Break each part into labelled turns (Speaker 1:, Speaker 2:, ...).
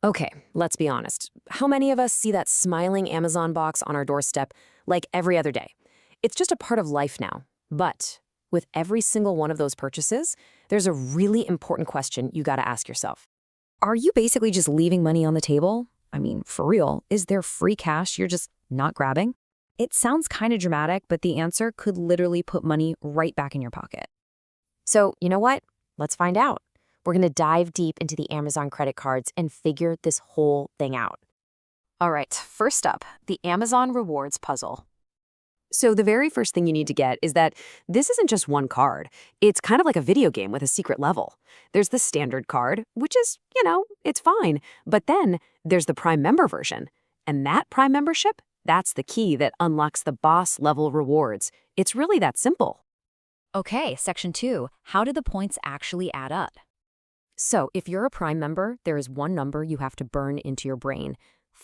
Speaker 1: Okay, let's be honest. How many of us see that smiling Amazon box on our doorstep like every other day? It's just a part of life now. But with every single one of those purchases, there's a really important question you gotta ask yourself. Are you basically just leaving money on the table? I mean, for real, is there free cash you're just not grabbing? It sounds kind of dramatic, but the answer could literally put money right back in your pocket. So, you know what? Let's find out. We're going to dive deep into the Amazon credit cards and figure this whole thing out. All right, first up, the Amazon Rewards puzzle. So the very first thing you need to get is that this isn't just one card. It's kind of like a video game with a secret level. There's the standard card, which is, it's fine. But then there's the Prime member version. And that Prime membership, that's the key that unlocks the boss level rewards. It's really that simple.
Speaker 2: Okay, section 2. How do the points actually add up?
Speaker 1: So if you're a Prime member, there is one number you have to burn into your brain: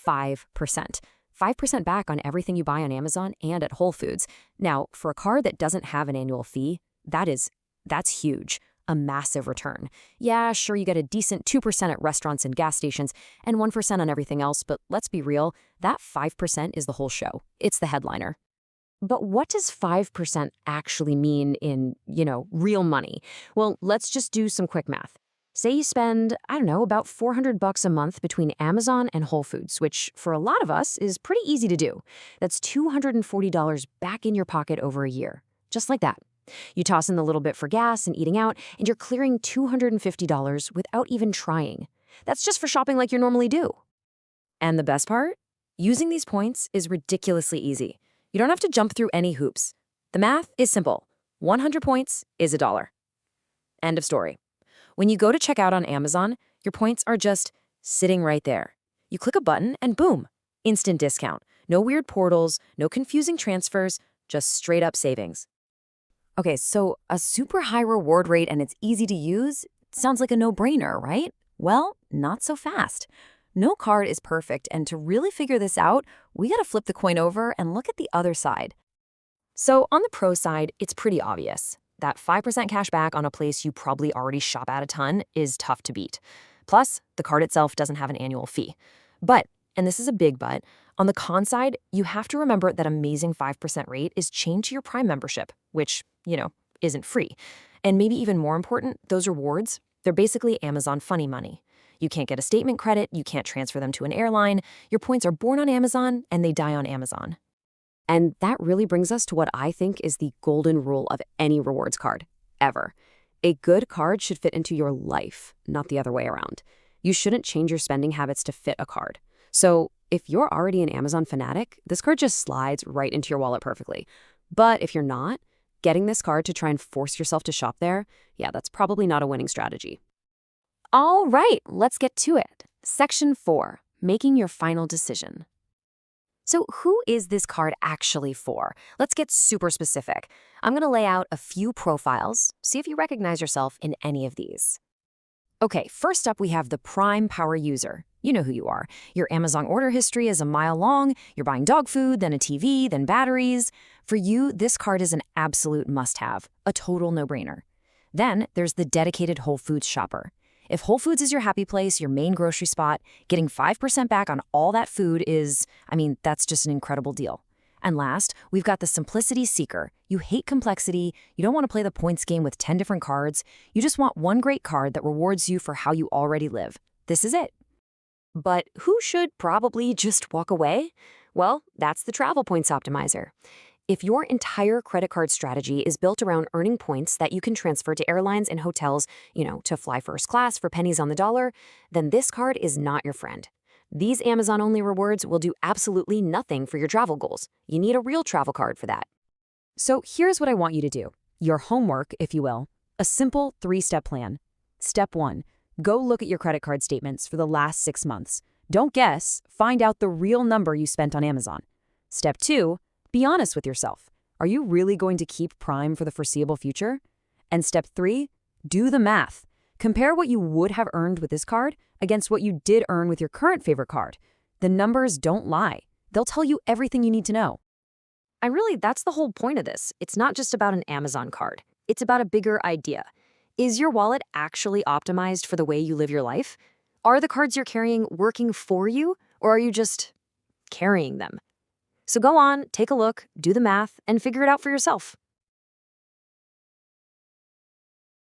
Speaker 1: 5%. 5% back on everything you buy on Amazon and at Whole Foods. Now, for a card that doesn't have an annual fee, that's huge. A massive return. Yeah, sure, you get a decent 2% at restaurants and gas stations and 1% on everything else, but let's be real, that 5% is the whole show. It's the headliner. But what does 5% actually mean in, real money? Well, let's just do some quick math. Say you spend, I don't know, about $400 a month between Amazon and Whole Foods, which for a lot of us is pretty easy to do. That's $240 back in your pocket over a year. Just like that. You toss in the little bit for gas and eating out, and you're clearing $250 without even trying. That's just for shopping like you normally do. And the best part? Using these points is ridiculously easy. You don't have to jump through any hoops. The math is simple. 100 points is a dollar. End of story. When you go to check out on Amazon, your points are just sitting right there. You click a button and boom, instant discount. No weird portals, no confusing transfers, just straight up savings. Okay, so a super high reward rate and it's easy to use sounds like a no-brainer, right? Well, not so fast. No card is perfect, and to really figure this out, we gotta flip the coin over and look at the other side. So on the pro side, it's pretty obvious. That 5% cash back on a place you probably already shop at a ton is tough to beat. Plus, the card itself doesn't have an annual fee. But, and this is a big but, on the con side, you have to remember that amazing 5% rate is chained to your Prime membership, which, isn't free. And maybe even more important, those rewards, they're basically Amazon funny money. You can't get a statement credit, you can't transfer them to an airline, your points are born on Amazon and they die on Amazon. And that really brings us to what I think is the golden rule of any rewards card, ever. A good card should fit into your life, not the other way around. You shouldn't change your spending habits to fit a card. So if you're already an Amazon fanatic, this card just slides right into your wallet perfectly. But if you're not, getting this card to try and force yourself to shop there, yeah, that's probably not a winning strategy. All right, let's get to it. Section 4, making your final decision. So who is this card actually for? Let's get super specific. I'm going to lay out a few profiles, see if you recognize yourself in any of these. Okay, first up we have the Prime Power user. You know who you are. Your Amazon order history is a mile long, you're buying dog food, then a TV, then batteries. For you, this card is an absolute must-have, a total no-brainer. Then there's the dedicated Whole Foods shopper. If Whole Foods is your happy place, your main grocery spot, getting 5% back on all that food that's just an incredible deal. And last, we've got the Simplicity Seeker. You hate complexity, you don't want to play the points game with 10 different cards, you just want one great card that rewards you for how you already live. This is it. But who should probably just walk away? Well, that's the Travel Points Optimizer. If your entire credit card strategy is built around earning points that you can transfer to airlines and hotels, to fly first class for pennies on the dollar, then this card is not your friend. These Amazon-only rewards will do absolutely nothing for your travel goals. You need a real travel card for that. So here's what I want you to do. Your homework, if you will. A simple 3-step plan. Step 1. Go look at your credit card statements for the last 6 months. Don't guess. Find out the real number you spent on Amazon. Step 2. Be honest with yourself. Are you really going to keep Prime for the foreseeable future? And step 3, do the math. Compare what you would have earned with this card against what you did earn with your current favorite card. The numbers don't lie. They'll tell you everything you need to know. That's the whole point of this. It's not just about an Amazon card. It's about a bigger idea. Is your wallet actually optimized for the way you live your life? Are the cards you're carrying working for you, or are you just carrying them? So go on, take a look, do the math, and figure it out for yourself.